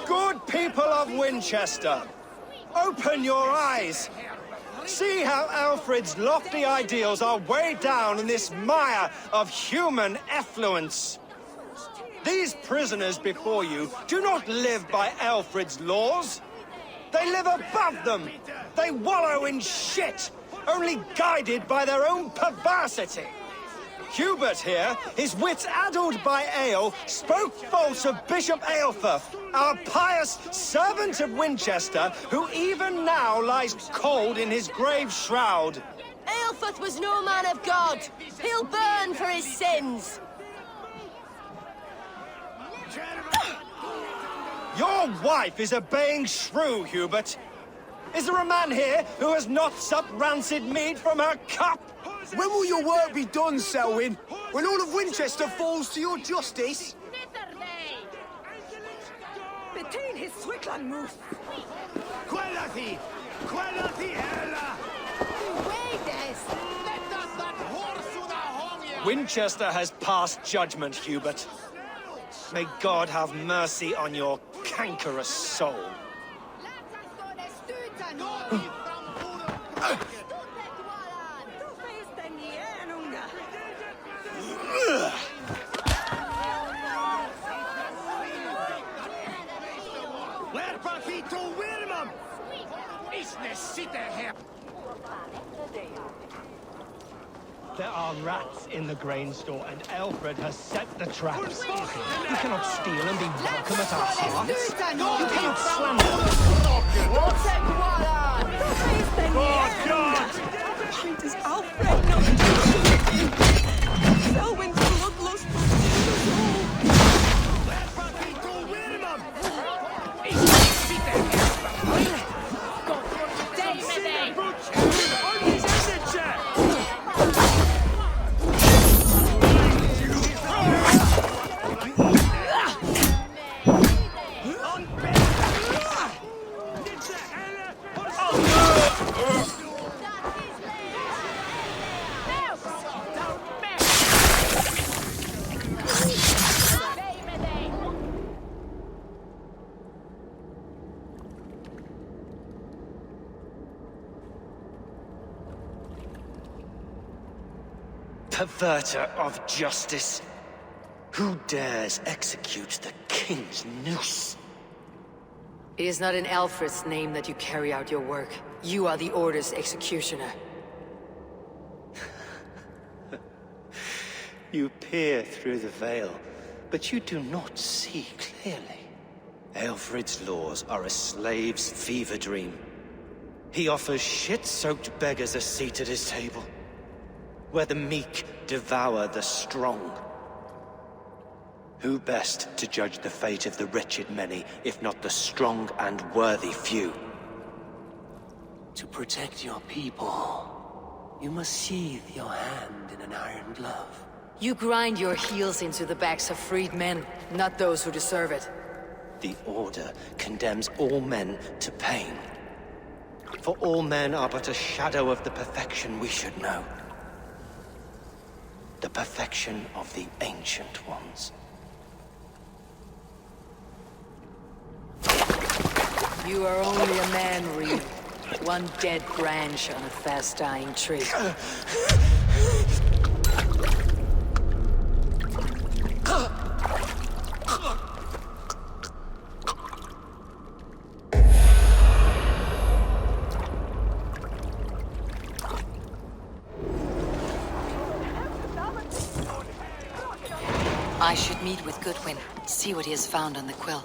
Good people of Winchester, open your eyes. See how Alfred's lofty ideals are weighed down in this mire of human effluence. These prisoners before you do not live by Alfred's laws. They live above them. They wallow in shit, only guided by their own perversity. Hubert here, his wits addled by ale, spoke false of Bishop Eivor, our pious servant of Winchester, who even now lies cold in his grave shroud. Eivor was no man of God. He'll burn for his sins. Your wife is obeying shrew, Hubert. Is there a man here who has not supped rancid mead from her cup? When will your work be done, Selwyn? When all of Winchester falls to your justice? Between his Swickland move. Quellati! Quellati, Ella! Winchester has passed judgment, Hubert. May God have mercy on your cankerous soul. There are rats in the grain store, and Alfred has set the traps. You cannot steal and be welcome at our hearts. You cannot slander. Why does Alfred not Selwyn's bloodlust Perverter of justice. Who dares execute the king's noose? It is not in Alfred's name that you carry out your work. You are the Order's executioner. You peer through the veil, but you do not see clearly. Alfred's laws are a slave's fever dream. He offers shit-soaked beggars a seat at his table, where the meek devour the strong. Who best to judge the fate of the wretched many, if not the strong and worthy few? To protect your people, you must sheathe your hand in an iron glove. You grind your heels into the backs of freed men, not those who deserve it. The Order condemns all men to pain. For all men are but a shadow of the perfection we should know. The perfection of the Ancient Ones. You are only a man, Reed. One dead branch on a fast-dying tree. I should meet with Goodwin, see what he has found on the quill.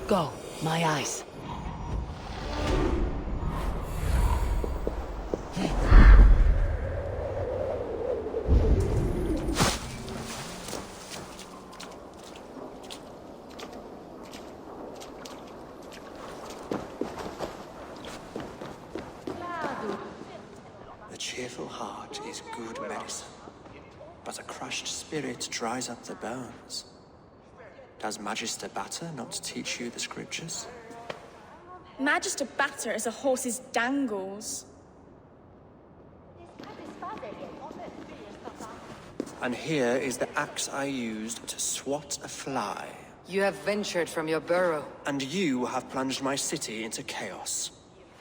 Go, my eyes. A cheerful heart is good medicine, but a crushed spirit dries up the bones. Does Magister Batter not teach you the scriptures? Magister Batter is a horse's dangles. And here is the axe I used to swat a fly. You have ventured from your burrow. And you have plunged my city into chaos.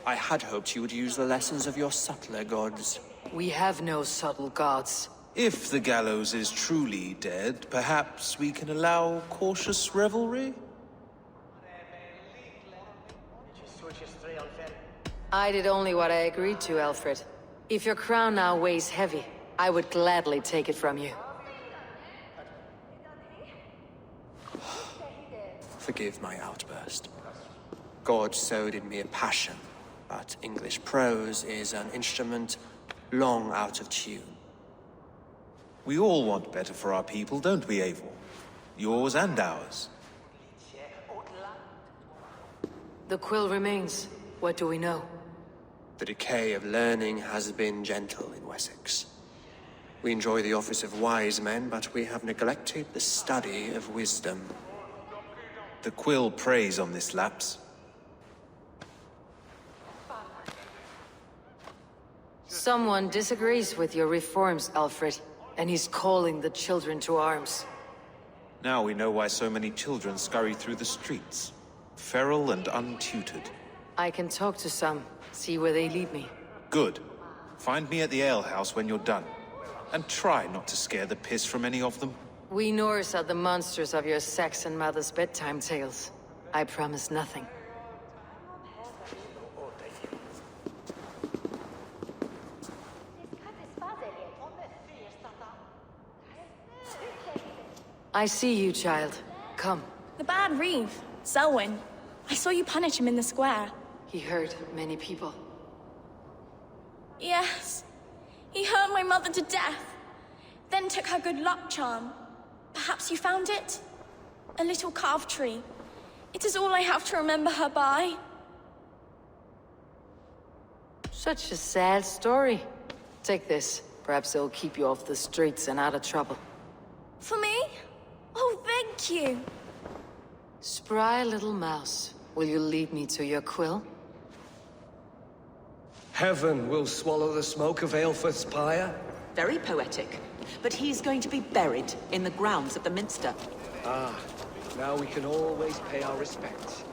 I had hoped you would use the lessons of your subtler gods. We have no subtle gods. If the gallows is truly dead, perhaps we can allow cautious revelry? I did only what I agreed to, Alfred. If your crown now weighs heavy, I would gladly take it from you. Forgive my outburst. God sowed in me a passion, but English prose is an instrument long out of tune. We all want better for our people, don't we, Eivor? Yours and ours. The quill remains. What do we know? The decay of learning has been gentle in Wessex. We enjoy the office of wise men, but we have neglected the study of wisdom. The quill preys on this lapse. Someone disagrees with your reforms, Alfred, and he's calling the children to arms. Now we know why so many children scurry through the streets, feral and untutored. I can talk to some, see where they lead me. Good. Find me at the alehouse when you're done. And try not to scare the piss from any of them. We Norse are the monsters of your Saxon mother's bedtime tales. I promise nothing. I see you, child. Come. The bad Reeve, Selwyn. I saw you punish him in the square. He hurt many people. Yes. He hurt my mother to death. Then took her good luck charm. Perhaps you found it? A little carved tree. It is all I have to remember her by. Such a sad story. Take this. Perhaps it'll keep you off the streets and out of trouble. For me? Oh, thank you. Spry little mouse. Will you lead me to your quill? Heaven will swallow the smoke of Aelfrith's pyre. Very poetic. But he's going to be buried in the grounds of the Minster. Ah, now we can always pay our respects.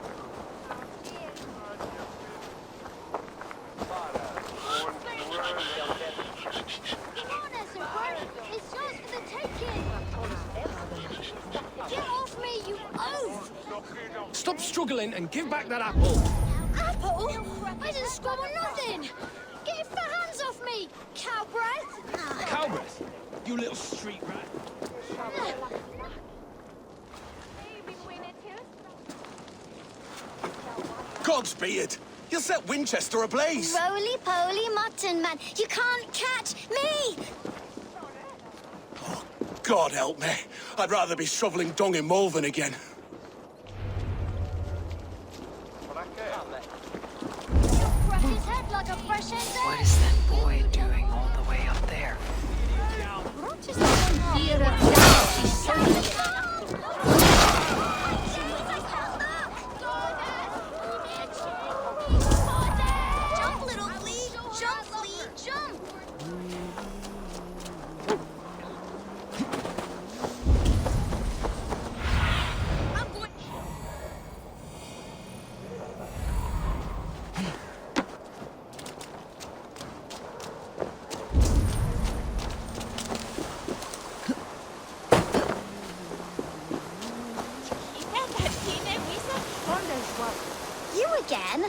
It's yours for the taking! Get off me, you oaf! Stop struggling and give back that apple! Apple? I didn't scrub on nothing! Get your hands off me, cow breath! Cow breath? You little street rat. Godspeed! You'll set Winchester ablaze! Roly-poly mutton man, you can't catch me! Oh, God help me. I'd rather be shoveling dung in Malvern again. Brush his head like a fresh ender. What is that boy doing all the way up there? Jump, little flea! Jump, flea, jump! You again?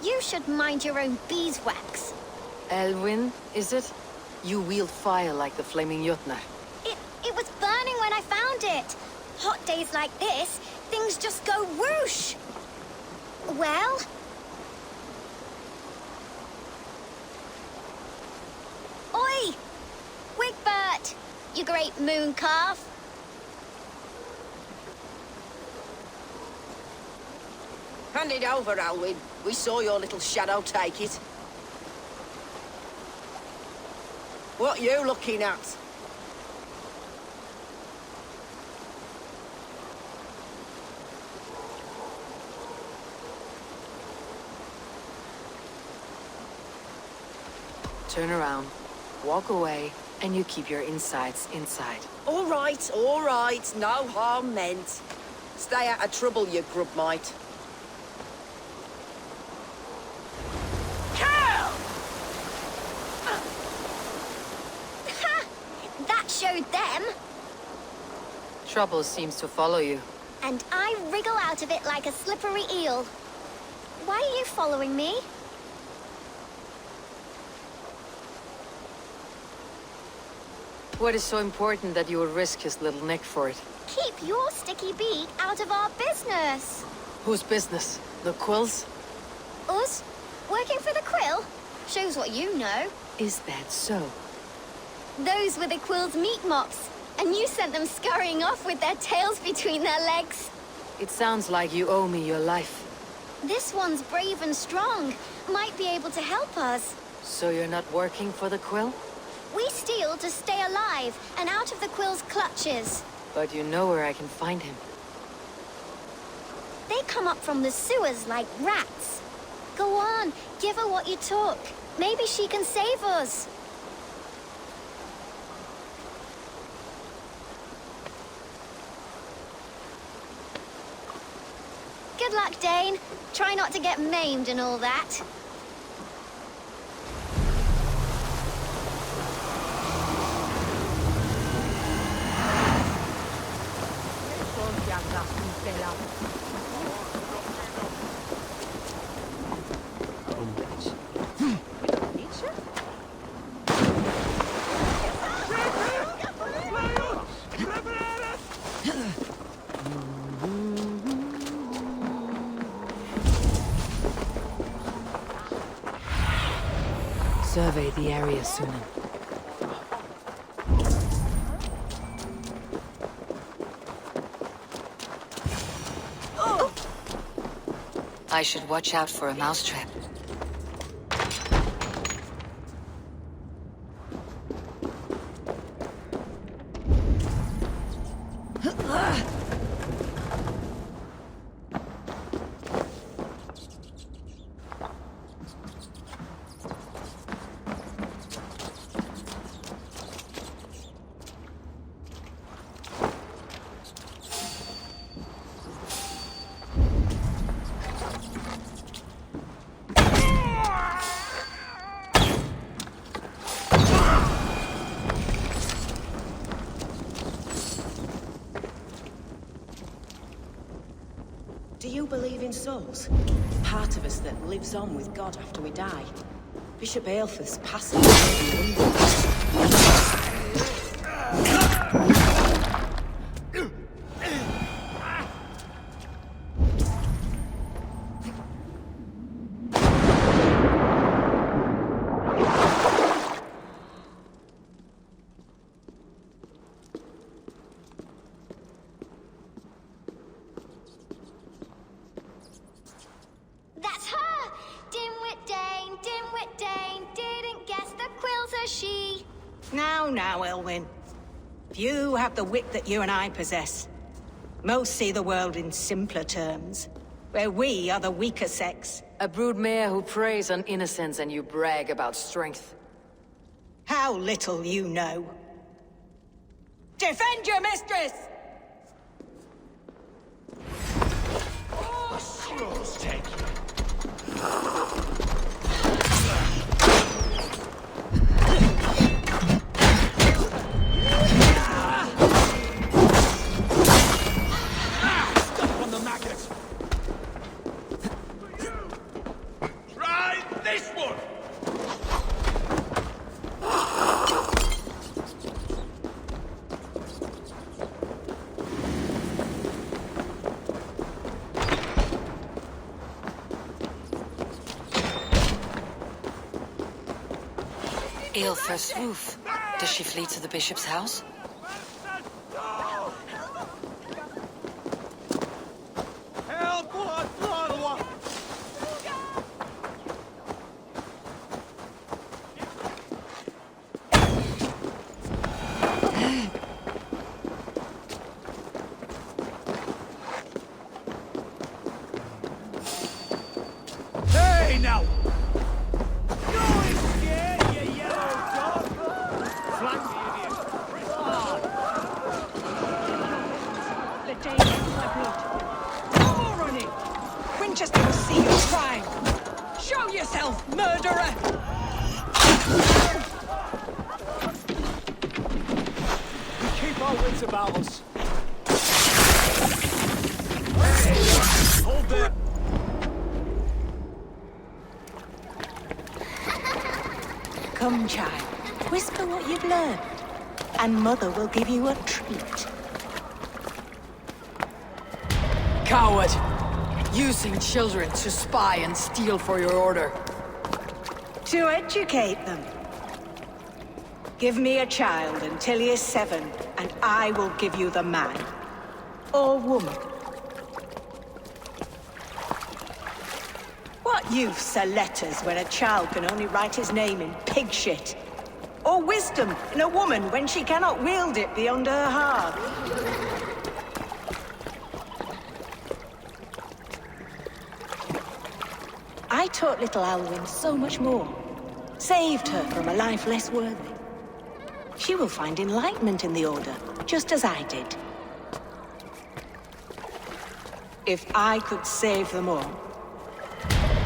You should mind your own beeswax. Elwyn, is it? You wield fire like the flaming Jotnar. It was burning when I found it. Hot days like this, things just go whoosh. Well? Oi! Wigbert! You great moon calf! Hand it over, Alwyn. We saw your little shadow take it. What you looking at? Turn around, walk away, and you keep your insides inside. All right, no harm meant. Stay out of trouble, you grub mite. That showed them. Trouble seems to follow you. And I wriggle out of it like a slippery eel. Why are you following me? What is so important that you would risk his little neck for it? Keep your sticky beak out of our business. Whose business? The quills? Us? Working for the quill? Shows what you know. Is that so? Those were the quill's meat mops, and you sent them scurrying off with their tails between their legs. It sounds like you owe me your life. This one's brave and strong. Might be able to help us. So you're not working for the quill? We steal to stay alive and out of the quill's clutches. But you know where I can find him. They come up from the sewers like rats. Go on, give her what you took. Maybe she can save us. Good luck, Dane. Try not to get maimed and all that. Survey the area sooner. I should watch out for a mousetrap. Do you believe in souls? Part of us that lives on with God after we die. Bishop Aelfirth's passing. Now, Elwyn. Few have the wit that you and I possess. Most see the world in simpler terms, where we are the weaker sex. A broodmare who preys on innocence and you brag about strength. How little you know. Defend your mistress! Eilfor's roof. Does she flee to the bishop's house? Hey, now! Winchester will see your crime! Show yourself, murderer! We keep our wits about us. Hold there! Come, child. Whisper what you've learned, and Mother will give you a treat. Coward! Using children to spy and steal for your order. To educate them. Give me a child until he is 7, and I will give you the man. Or woman. What use are letters when a child can only write his name in pig shit? Or wisdom in a woman when she cannot wield it beyond her heart? I taught little Alwyn so much more. Saved her from a life less worthy. She will find enlightenment in the Order, just as I did. If I could save them all,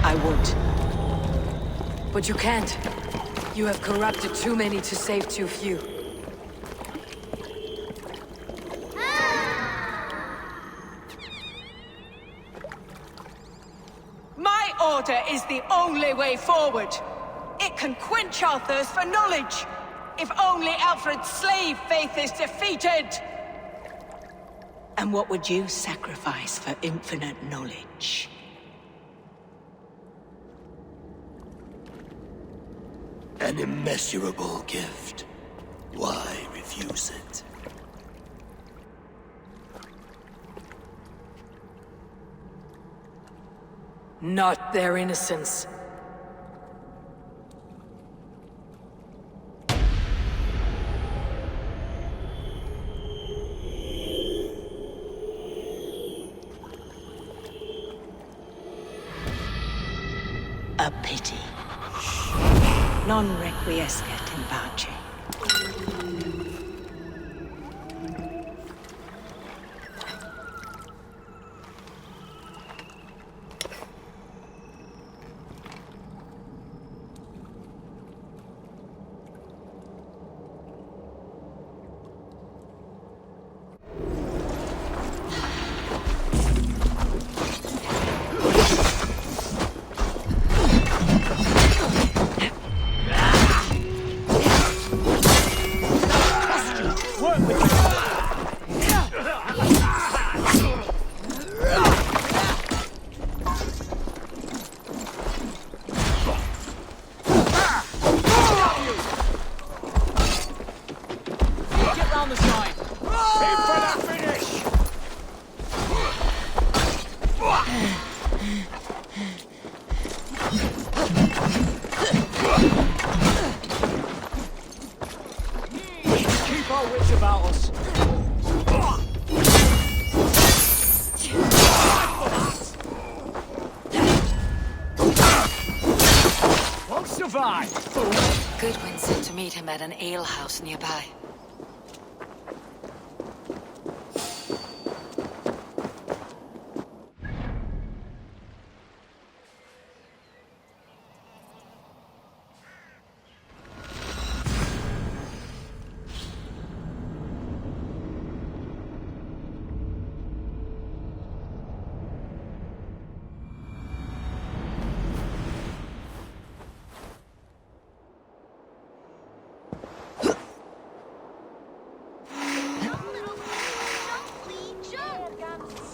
I would. But you can't. You have corrupted too many to save too few. My order is the only way forward. It can quench our thirst for knowledge. If only Alfred's slave faith is defeated. And what would you sacrifice for infinite knowledge? An immeasurable gift. Why refuse it? Not their innocence. A pity. Non requiescat in pace. survive! Goodwin said to meet him at an alehouse nearby.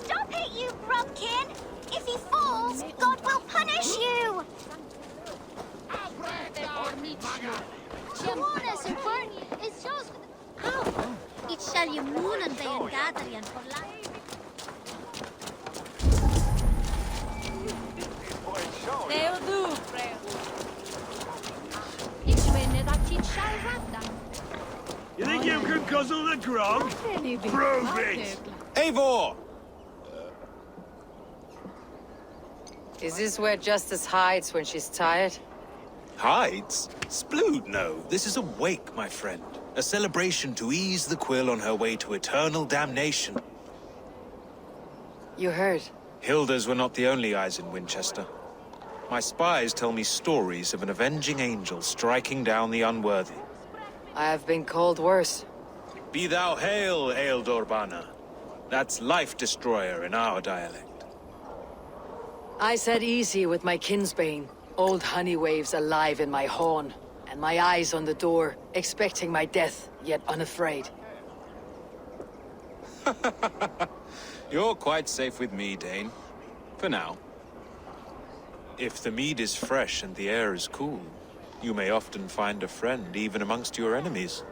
Stop it, you Brumkin! If he falls, God will punish you! It shall you moon and they and gathering for life. They'll do, You think you can guzzle the grog? Prove it! Eivor! Is this where Justice hides when she's tired? Hides? Splood, no. This is a wake, my friend. A celebration to ease the quill on her way to eternal damnation. You heard. Hilda's were not the only eyes in Winchester. My spies tell me stories of an avenging angel striking down the unworthy. I have been called worse. Be thou hail, Eildorbana. That's Life Destroyer in our dialect. I said easy with my kinsbane. Old honey waves alive in my horn, and my eyes on the door, expecting my death, yet unafraid. You're quite safe with me, Dane. For now. If the mead is fresh and the air is cool, you may often find a friend even amongst your enemies.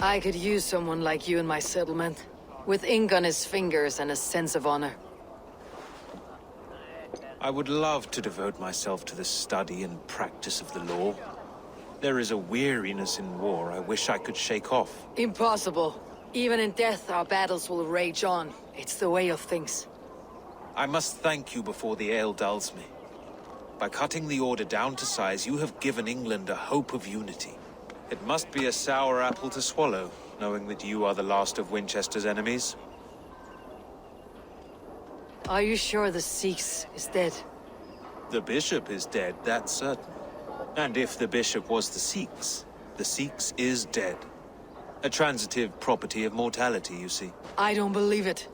I could use someone like you in my settlement, with ink on his fingers and a sense of honor. I would love to devote myself to the study and practice of the law. There is a weariness in war I wish I could shake off. Impossible. Even in death, our battles will rage on. It's the way of things. I must thank you before the ale dulls me. By cutting the order down to size, you have given England a hope of unity. It must be a sour apple to swallow, knowing that you are the last of Winchester's enemies. Are you sure the Sikhs is dead? The bishop is dead, that's certain. And if the bishop was the Sikhs is dead. A transitive property of mortality, you see. I don't believe it.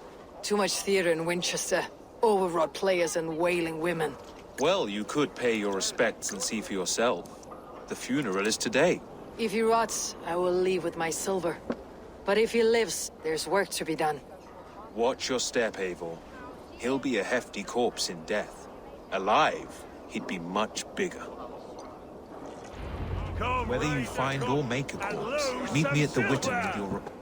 Too much theater in Winchester. Overwrought players and wailing women. Well, you could pay your respects and see for yourself. The funeral is today. If he rots, I will leave with my silver. But if he lives, there's work to be done. Watch your step, Eivor. He'll be a hefty corpse in death. Alive, he'd be much bigger. Whether you find or make a corpse, meet me at the Witten with your report.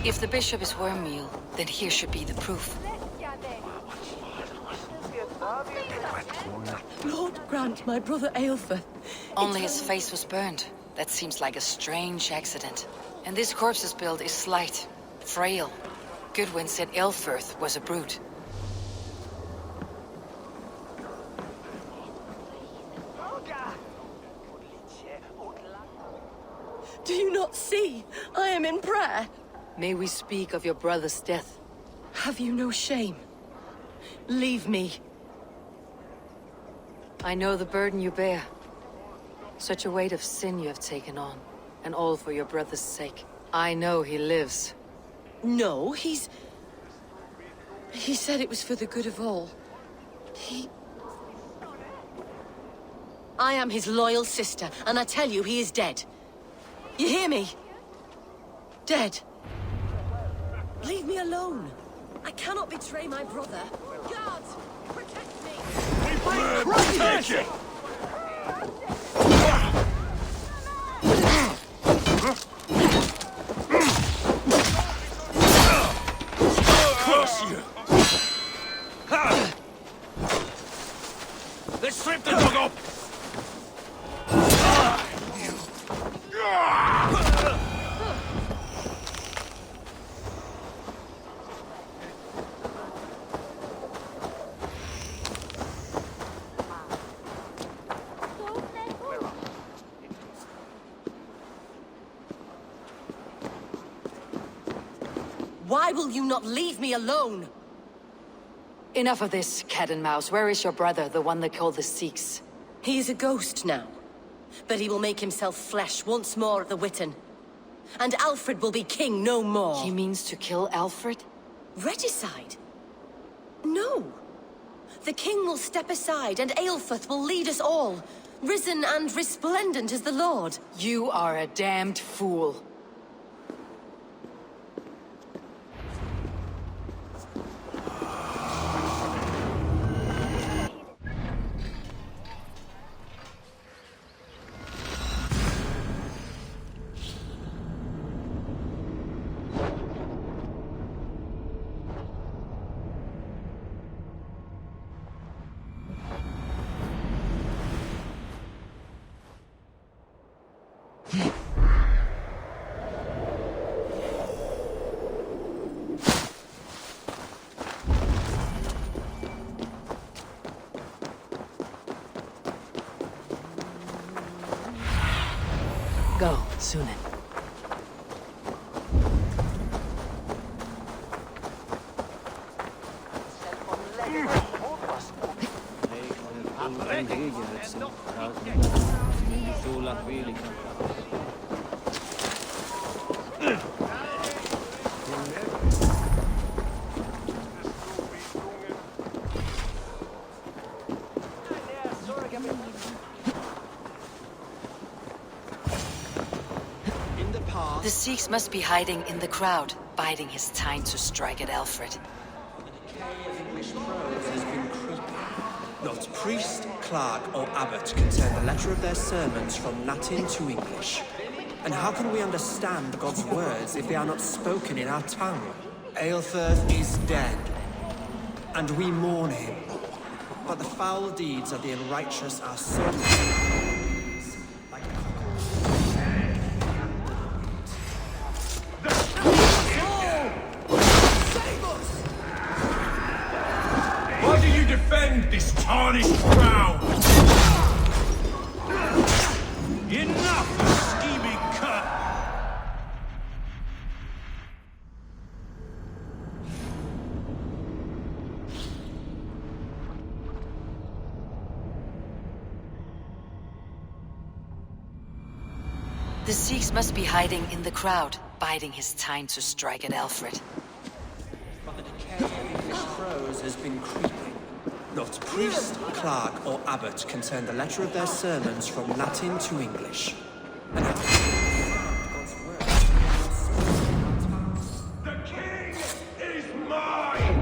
If the bishop is wormmeal, then here should be the proof. Lord grant my brother Eilfor. Only his face was burned. That seems like a strange accident. And this corpse's build is slight, frail. Goodwin said Elfirth was a brute. Do you not see? I am in prayer. May we speak of your brother's death? Have you no shame? Leave me. I know the burden you bear. Such a weight of sin you have taken on, and all for your brother's sake. I know he lives. No, He said it was for the good of all. I am his loyal sister, and I tell you he is dead. You hear me? Dead. Leave me alone. I cannot betray my brother. Guards, protect me! Take it! Cross you! Let's strip the dog up! Why will you not leave me alone? Enough of this, cat and mouse. Where is your brother, the one they call the Sikhs? He is a ghost now. But he will make himself flesh once more at the Witten. And Alfred will be king no more. He means to kill Alfred? Regicide? No. The king will step aside and Aelfrith will lead us all, risen and resplendent as the Lord. You are a damned fool. Go, Sunan. The Sikhs must be hiding in the crowd, biding his time to strike at Alfred. Not priest, clerk, or abbot can turn the letter of their sermons from Latin to English. And how can we understand God's words if they are not spoken in our tongue? Aelfrith is dead, and we mourn him. But the foul deeds of the unrighteous are so like Why do you defend this tarnished crown? Enough, you scheming cur! The Sikhs must be hiding in the crowd, biding his time to strike at Alfred. But the decay of English prose has been creeping. Not priest, clerk, or abbot can turn the letter of their sermons from Latin to English. And God's words. The king is mine!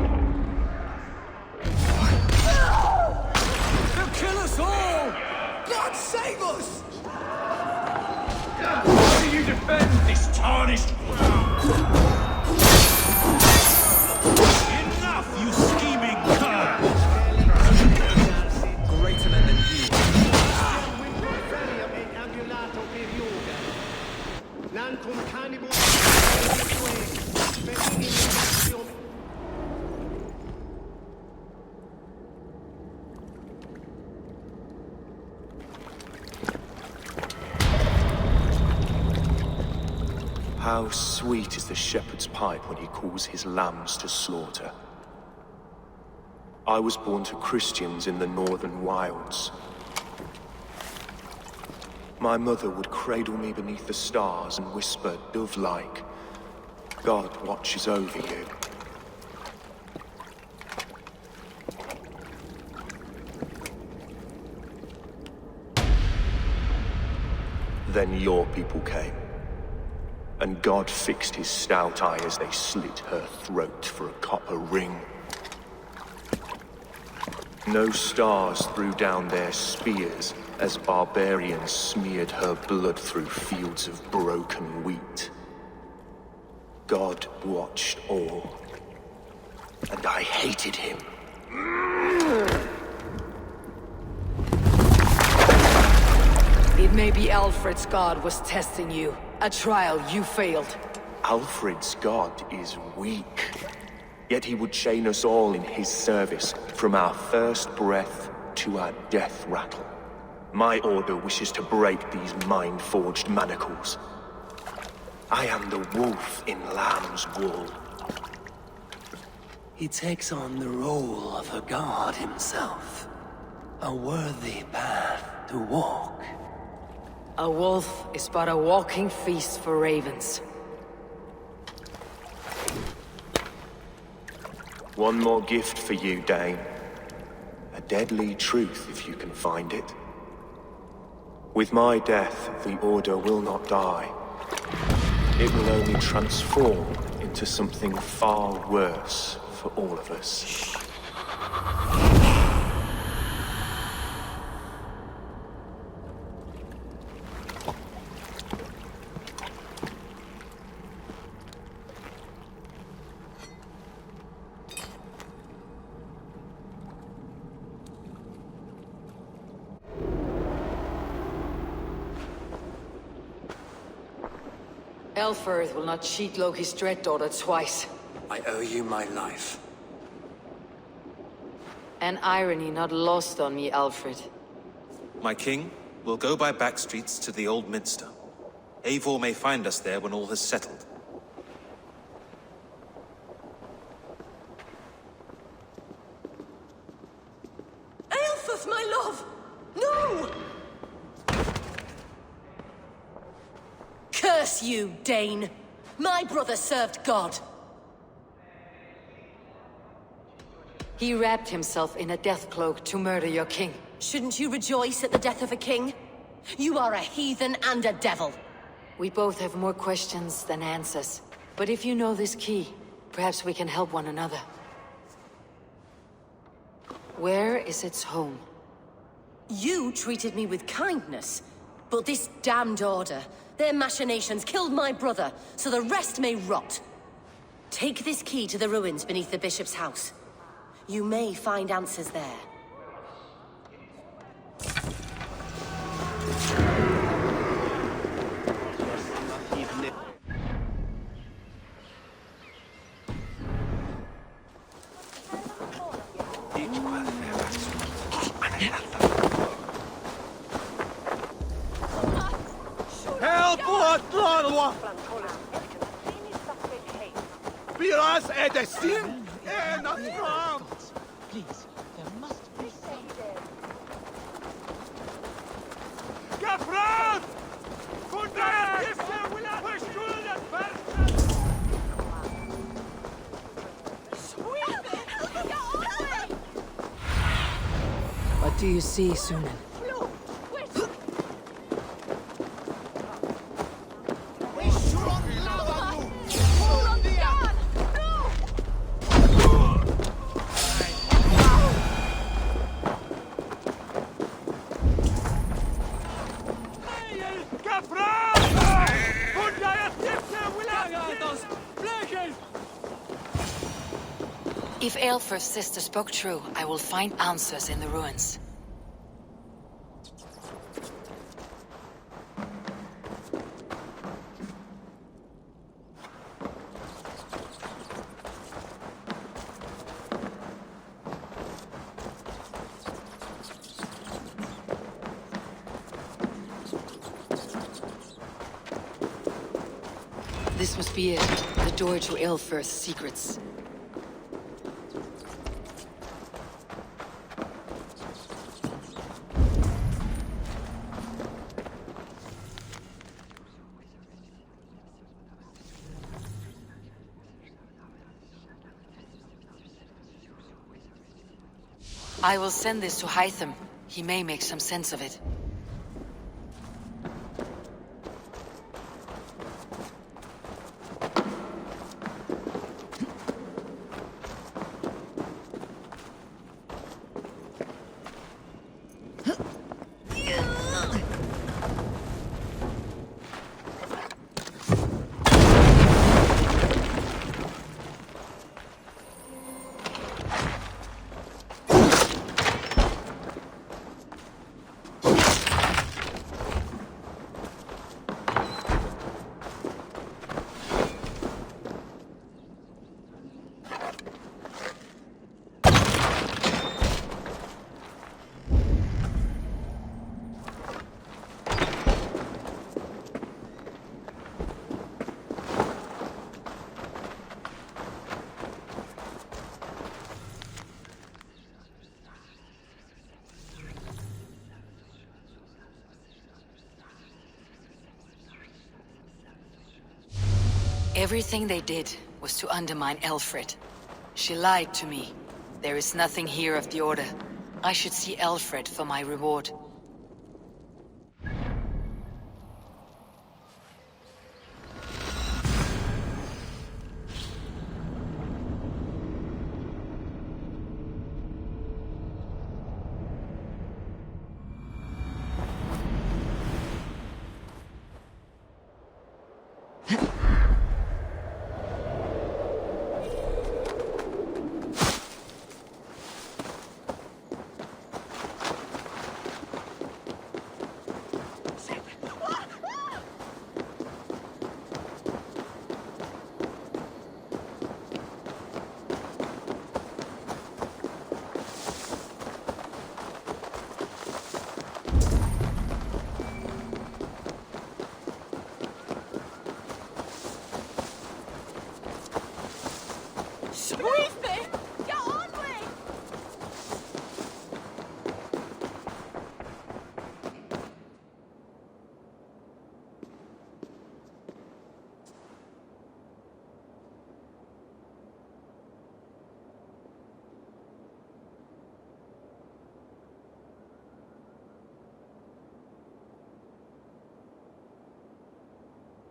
They'll kill us all! God save us! Why do you defend this tarnished crown? Enough, you scheming cur! Greater men than you. How sweet is the shepherd's pipe when he calls his lambs to slaughter. I was born to Christians in the northern wilds. My mother would cradle me beneath the stars and whisper, dove-like, God watches over you. Then your people came. And God fixed his stout eye as they slit her throat for a copper ring. No stars threw down their spears as barbarians smeared her blood through fields of broken wheat. God watched all, and I hated him. It may be Alfred's god was testing you. A trial you failed. Alfred's god is weak. Yet he would chain us all in his service, from our first breath to our death rattle. My order wishes to break these mind-forged manacles. I am the wolf in lamb's wool. He takes on the role of a god himself. A worthy path to walk. A wolf is but a walking feast for ravens. One more gift for you, Dane. A deadly truth, if you can find it. With my death, the Order will not die. It will only transform into something far worse for all of us. Eivor will not cheat Loki's dread daughter twice. I owe you my life. An irony not lost on me, Alfred. My king, we'll go by back streets to the old Minster. Eivor may find us there when all has settled. Eilfrith, my love! No! Curse you, Dane! My brother served God. He wrapped himself in a death cloak to murder your king. Shouldn't you rejoice at the death of a king? You are a heathen and a devil. We both have more questions than answers. But if you know this key, perhaps we can help one another. Where is its home? You treated me with kindness, but this damned order, their machinations killed my brother, so the rest may rot. Take this key to the ruins beneath the bishop's house. You may find answers there. Biraz edesin, nasıl? Please, there must be something. Gafrat! Kundaya kimse pışkırın What do you see, Sunan? If Eilfrith's sister spoke true, I will find answers in the ruins. This must be it, the door to Eilfrith's secrets. I will send this to Hytham. He may make some sense of it. Everything they did was to undermine Alfred. She lied to me. There is nothing here of the Order. I should see Alfred for my reward.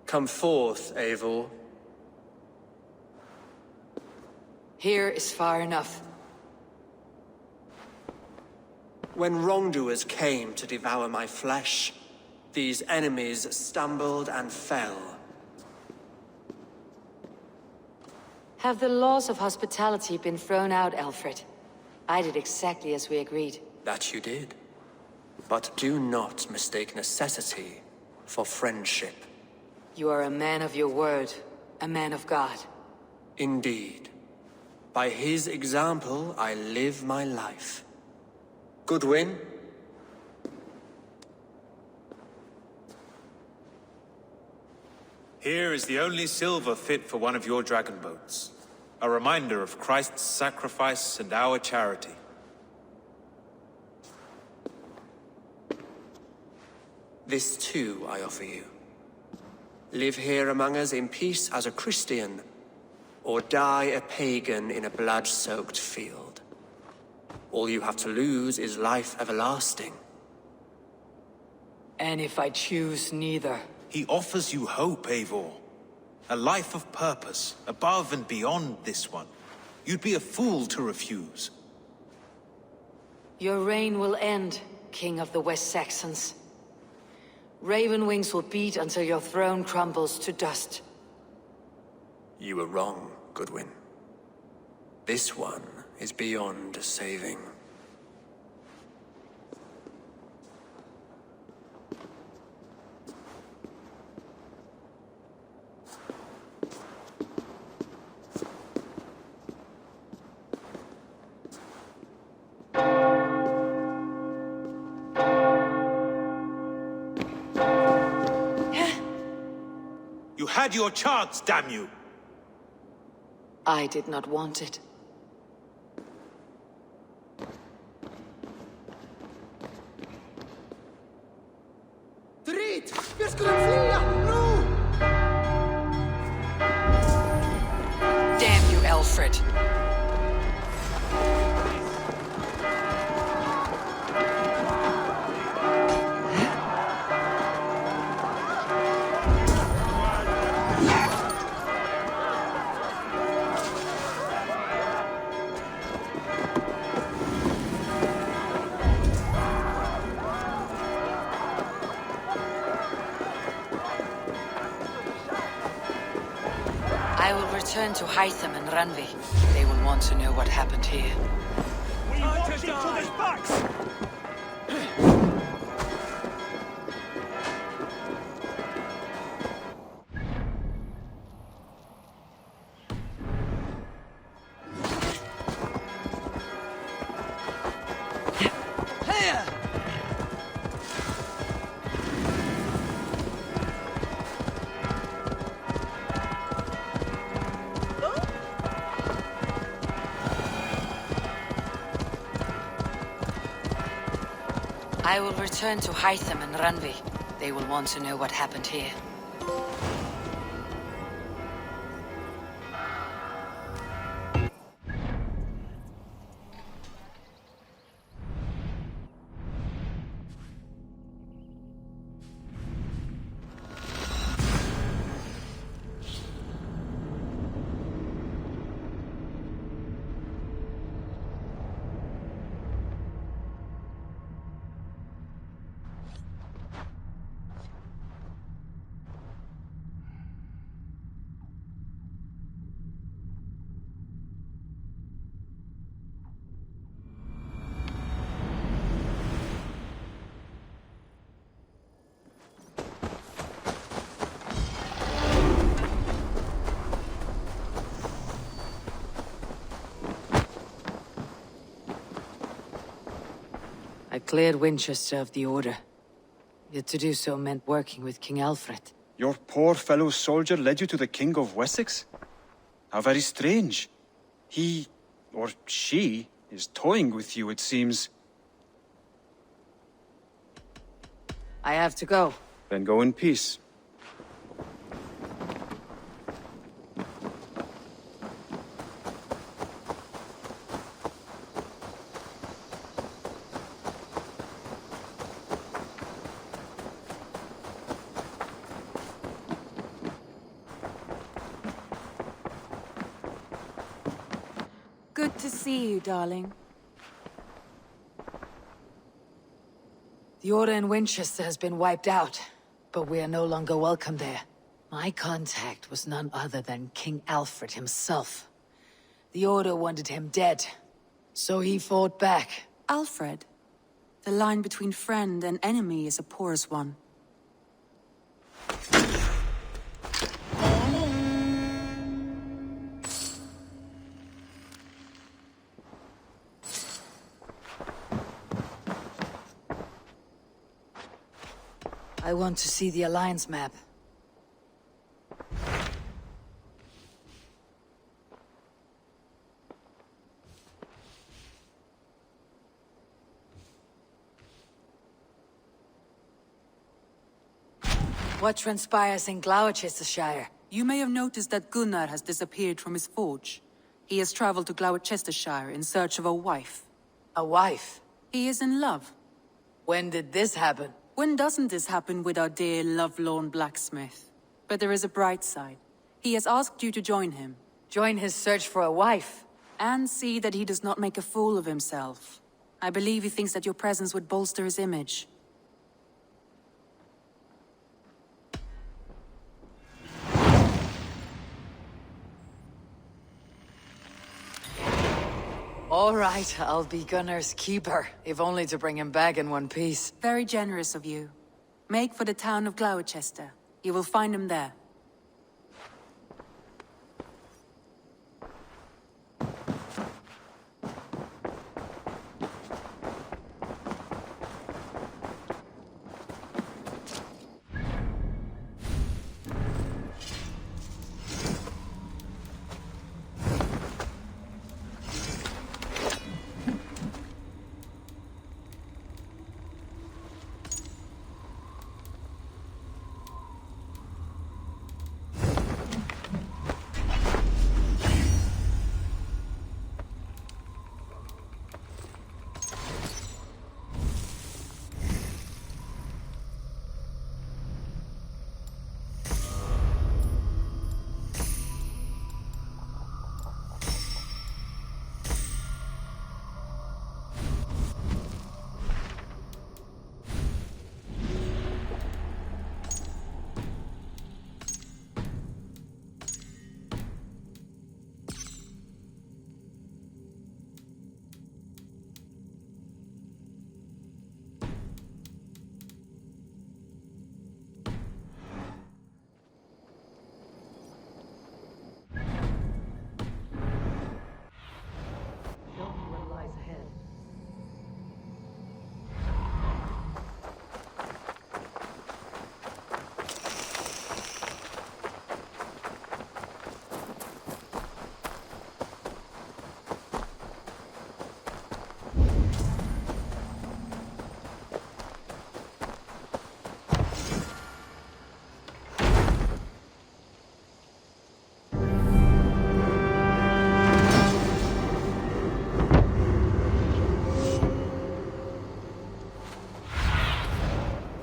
Come forth, Eivor. Here is far enough. When wrongdoers came to devour my flesh, these enemies stumbled and fell. Have the laws of hospitality been thrown out, Alfred? I did exactly as we agreed. That you did. But do not mistake necessity for friendship. You are a man of your word, a man of God. Indeed. By his example, I live my life. Goodwin? Here is the only silver fit for one of your dragon boats. A reminder of Christ's sacrifice and our charity. This too I offer you. Live here among us in peace as a Christian, or die a pagan in a blood-soaked field. All you have to lose is life everlasting. And if I choose neither? He offers you hope, Eivor. A life of purpose, above and beyond this one. You'd be a fool to refuse. Your reign will end, King of the West Saxons. Raven wings will beat until your throne crumbles to dust. You were wrong, Goodwin. This one is beyond saving. You had your chance, damn you! I did not want it. Drit! Vi skulle fly! Nu! Damn you, Alfred. I will return to Hytham and Randvi. They will want to know what happened here. We watch each other's backs! I will return to Hytham and Randvi. They will want to know what happened here. I cleared Winchester of the Order. Yet to do so meant working with King Alfred. Your poor fellow soldier led you to the King of Wessex? How very strange. He, or she, is toying with you, it seems. I have to go. Then go in peace. Good to see you, darling. The Order in Winchester has been wiped out, but we are no longer welcome there. My contact was none other than King Alfred himself. The Order wanted him dead, so he fought back. Alfred? The line between friend and enemy is a porous one. I want to see the Alliance map. What transpires in Gloucestershire? You may have noticed that Gunnar has disappeared from his forge. He has traveled to Gloucestershire in search of a wife. A wife? He is in love. When did this happen? When doesn't this happen with our dear lovelorn blacksmith? But there is a bright side. He has asked you to join him. Join his search for a wife? And see that he does not make a fool of himself. I believe he thinks that your presence would bolster his image. All right, I'll be Gunnar's keeper, if only to bring him back in one piece. Very generous of you. Make for the town of Gloucester. You will find him there.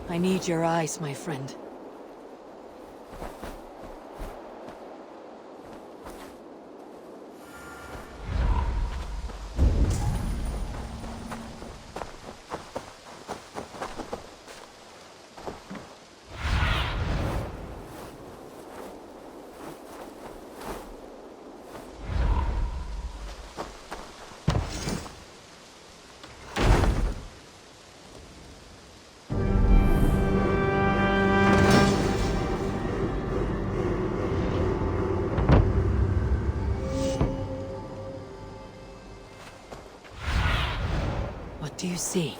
I need your eyes, my friend. What do you see?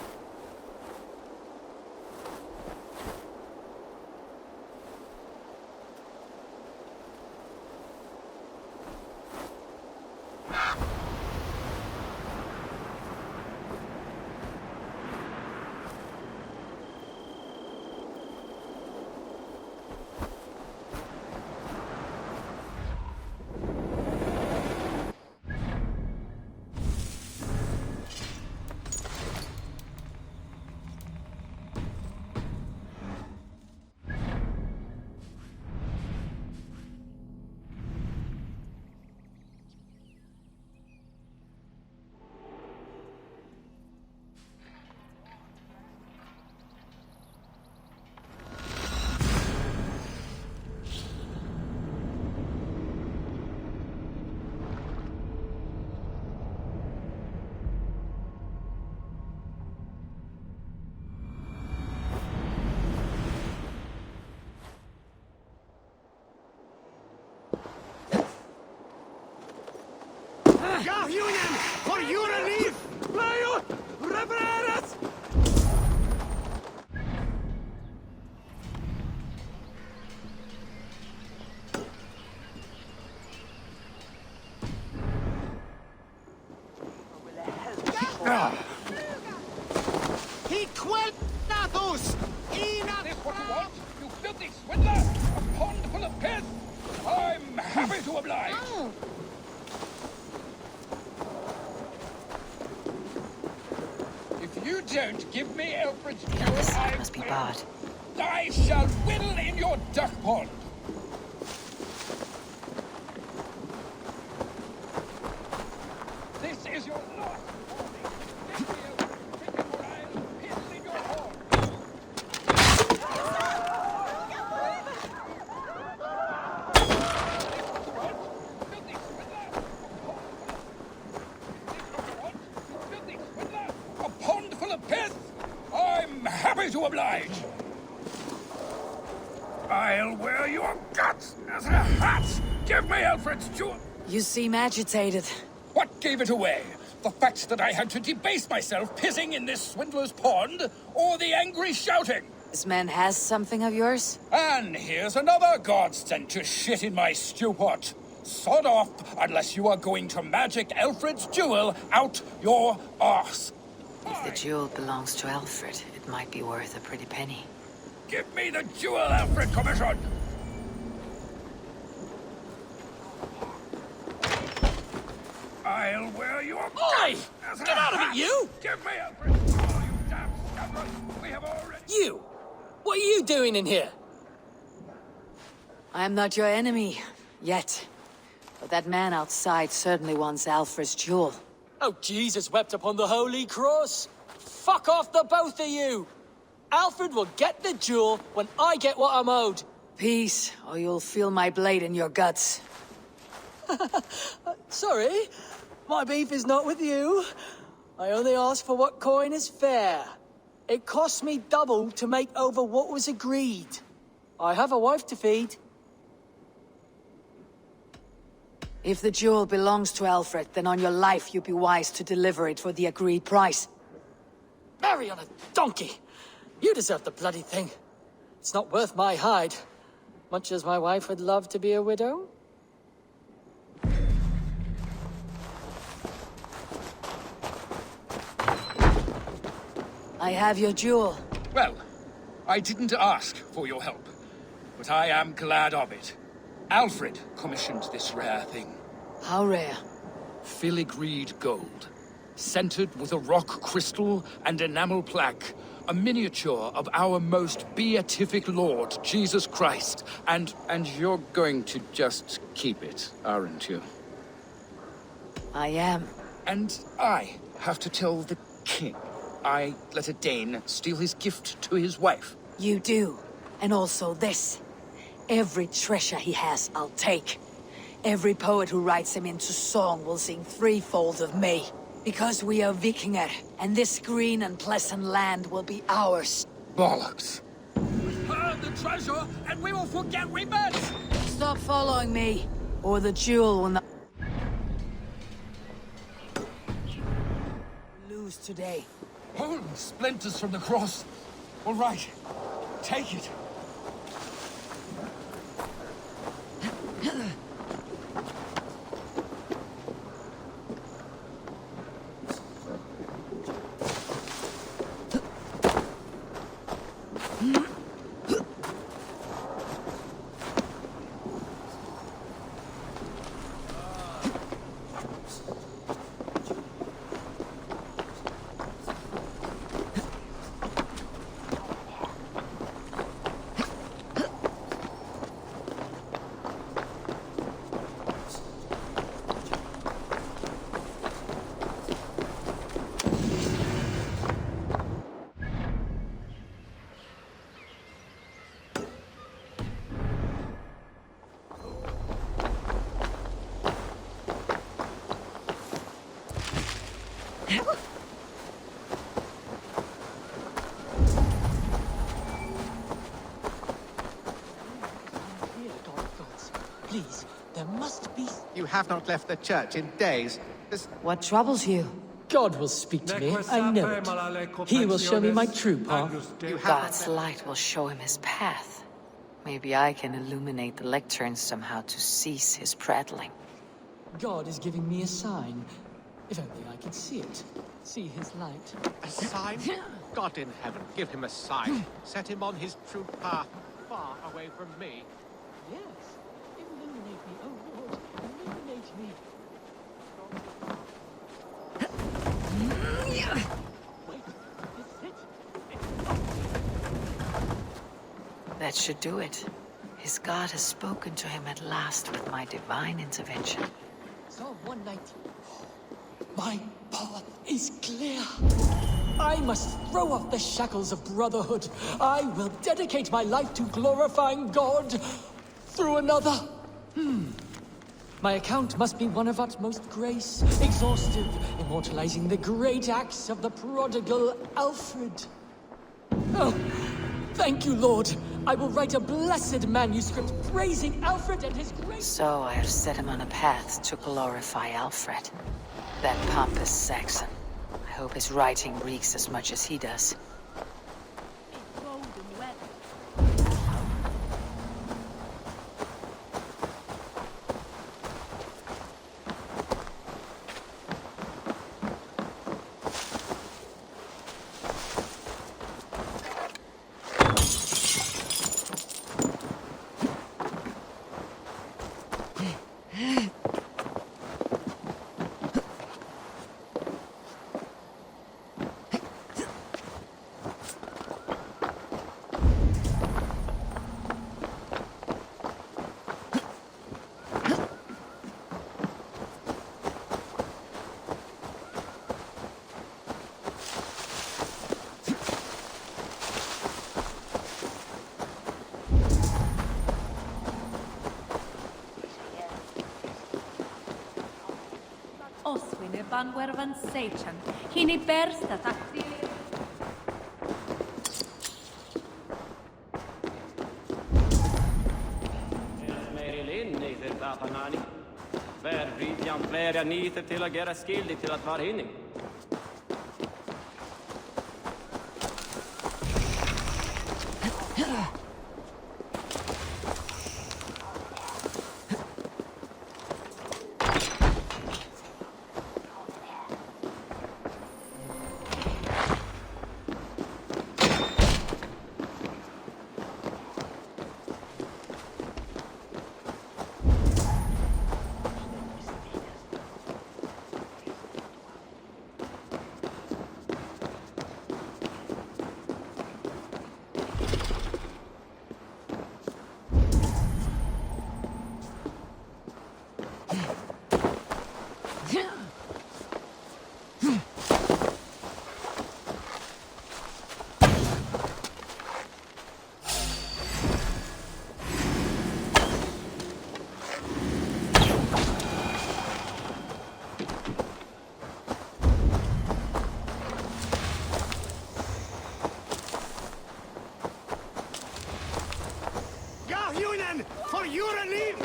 This what you want? You filthy swindler! A pond full of piss! I'm happy to oblige! If you don't give me Alfred's jewel, Must be bad. I shall whittle in your duck pond! This is your last warning. Give me Alfred's ticket or I'll piss in your horn! A pond full of piss? I'm happy to oblige. I'll wear your guts as a hat. Give me Alfred's jewel. You seem agitated. What gave it away? The fact that I had to debase myself pissing in this swindler's pond, or the angry shouting? This man has something of yours? And here's another godsend to shit in my stew pot. Sod off unless you are going to magic Alfred's jewel out your arse. If the jewel belongs to Alfred, it might be worth a pretty penny. Give me the jewel, Alfred Commission! I'll wear your... Oi! Get out of it, you! Give me Alfred's jewel, you damn scoundrel! We have already... You! What are you doing in here? I am not your enemy, yet. But that man outside certainly wants Alfred's jewel. Oh, Jesus wept upon the holy cross! Fuck off, the both of you! Alfred will get the jewel when I get what I'm owed. Peace, or you'll feel my blade in your guts. Sorry, my beef is not with you. I only ask for what coin is fair. It cost me double to make over what was agreed. I have a wife to feed. If the jewel belongs to Alfred, then on your life you'd be wise to deliver it for the agreed price. Marry on a donkey! You deserve the bloody thing. It's not worth my hide. Much as my wife would love to be a widow. I have your jewel. Well, I didn't ask for your help, but I am glad of it. Alfred commissioned this rare thing. How rare? Filigreed gold, centered with a rock crystal and enamel plaque, a miniature of our most beatific Lord, Jesus Christ. And you're going to just keep it, aren't you? I am. And I have to tell the king I let a Dane steal his gift to his wife. You do. And also this. Every treasure he has, I'll take. Every poet who writes him into song will sing threefold of me. Because we are Vikinger, and this green and pleasant land will be ours. Bollocks. Return the treasure, and we will forget we met! Stop following me, or the jewel will not... lose today. Oh, splinters from the cross. All right, take it. Please, there must be... You have not left the church in days. What troubles you? God will speak to me, I know it. He will show me my true path. God's light will show him his path. Maybe I can illuminate the lectern somehow to cease his prattling. God is giving me a sign. If only I could see it. See his light. A sign? God in heaven, give him a sign. Set him on his true path, far away from me. Yes. Illuminate me, oh Lord. Illuminate me. Wait, is it? That should do it. His God has spoken to him at last with my divine intervention. Psalm 190. My path is clear. I must throw off the shackles of brotherhood. I will dedicate my life to glorifying God through another. My account must be one of utmost grace, exhaustive, immortalizing the great acts of the prodigal Alfred. Oh, thank you, Lord. I will write a blessed manuscript praising Alfred and his grace. So I'll set him on a path to glorify Alfred. That pompous Saxon. I hope his writing reeks as much as he does. Oswine van wervan seichan, hini bersta takti. Merilin niitä tapanani. Värvidjan flera niitä till att göra skildig till att vara inne. For your relief!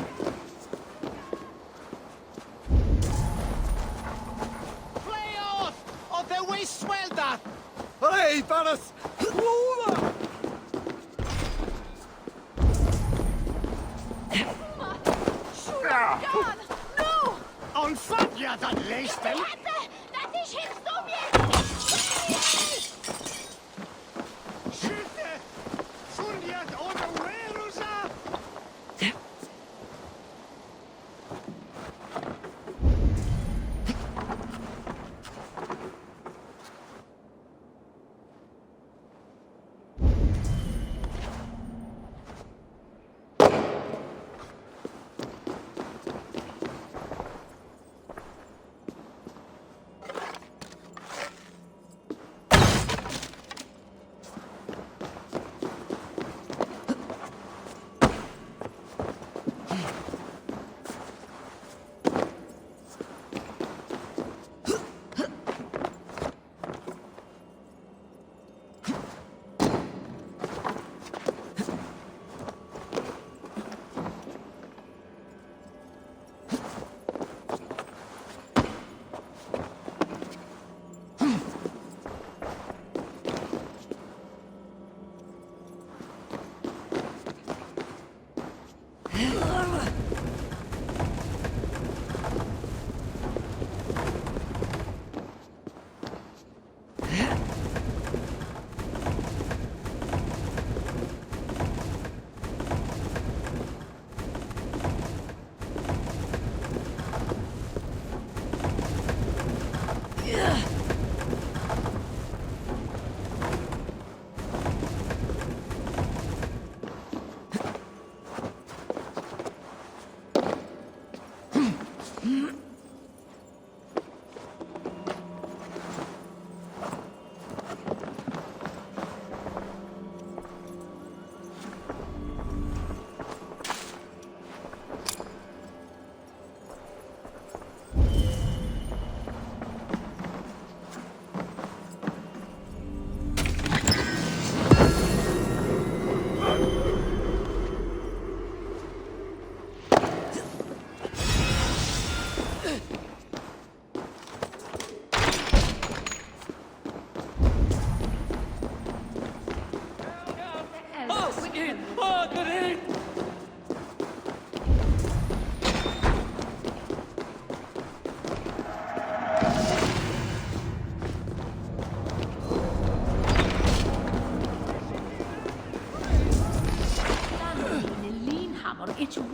Play off! Of the way sweldat! Hey, Paris! God! No! On fadja dat leestel! Dat is geen stomje! Schutte! Fundiat onder Werusa!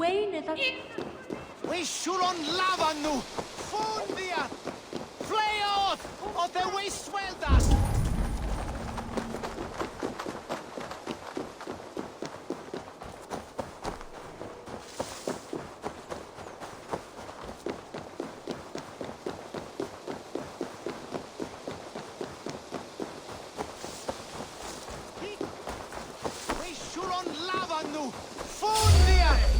Swain iddo... We Shuron Lavanu! Fundia! Fleoth! Of the Westweldas! We Shuron Lavanu! Fundia!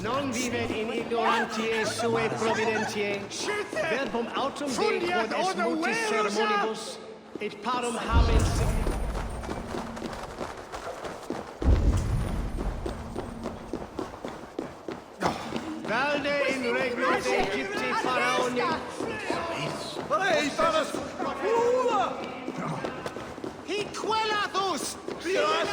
Non vivet in ignorantiae sue providentiae, verbum autum Dei quod est mutis ceremonibus, et parum habens... Valde in regno Egypti Pharaoni... Hey, Thanos! He quelathus! Dios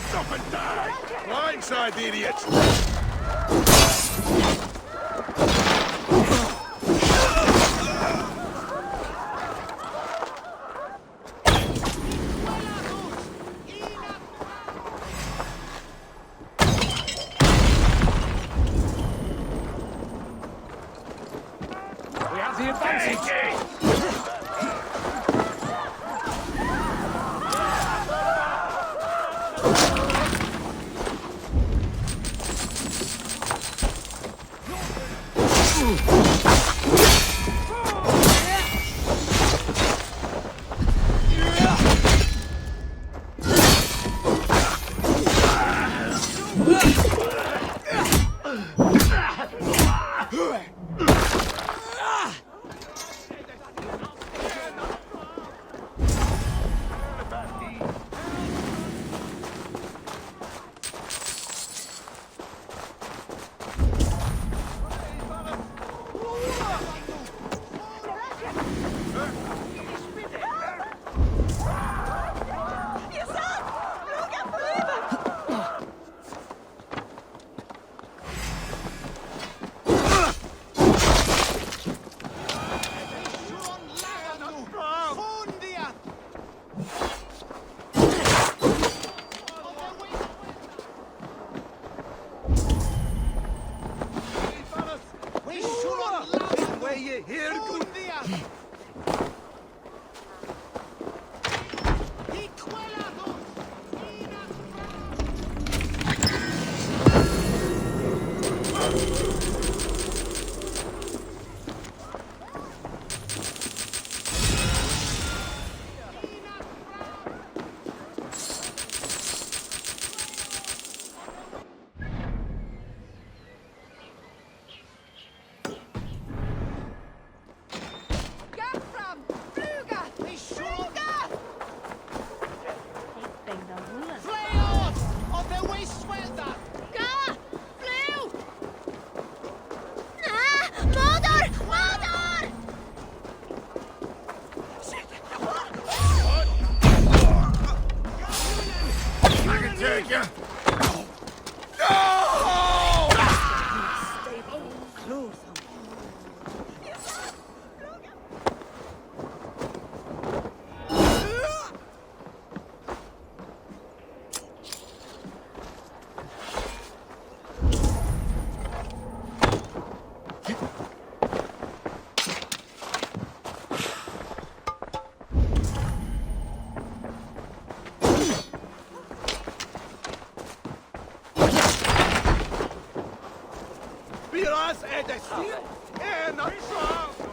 Stop and die! Blindside, idiots! We have the advantage! Here, good. Take ya! Vi ras er det stil, er not strong.